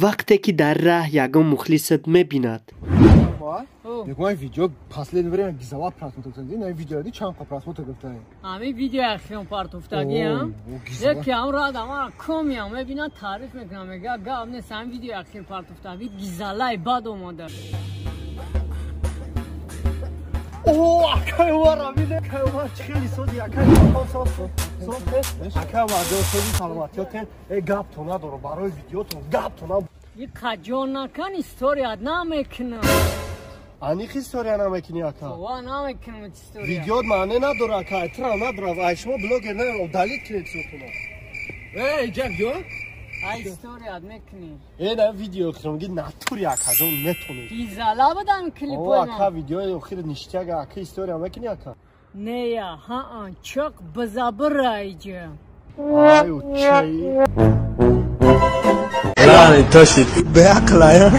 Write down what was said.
وقتی که در راه یگان مخلصت میبیند میگم این ویدیو последнее время гизава просмотров این ویدیو دی چند просмотров گرفته همین ویدیو اخیرم پارت افتادی هم یکی هم را دما کمی هم میبینن تعریف میکنم میگه گام نیست همین ویدیو اخیر پارت افتادی گیزالای باد اومده اوه اکای وارا میده اکای وارا خیلی سودی اکای اکای وارا دوستانی سلامتیاتن گپ تو نداره برای ویدیوتون گپ تو نداره یک کجان نکن استوریا نمیکنم آنی خی استوریا نمیکنی اکا وا نمیکنم استوریا ویدیو معنی نداره اکا اترا نداره وایشما بلوگر نه دلیل کنید سوتونا ای جگیو ای استوریا میکنی اینا ویدیو خرمگی ناتوری اکا جون نتونی گیزالا بدن کلیپ او اکا ویدیو اخیر نشتیگه اکا استوریا میکنی اکا نه یا ها çok بزابر رایجه آیو چی لا انتشت بعقلها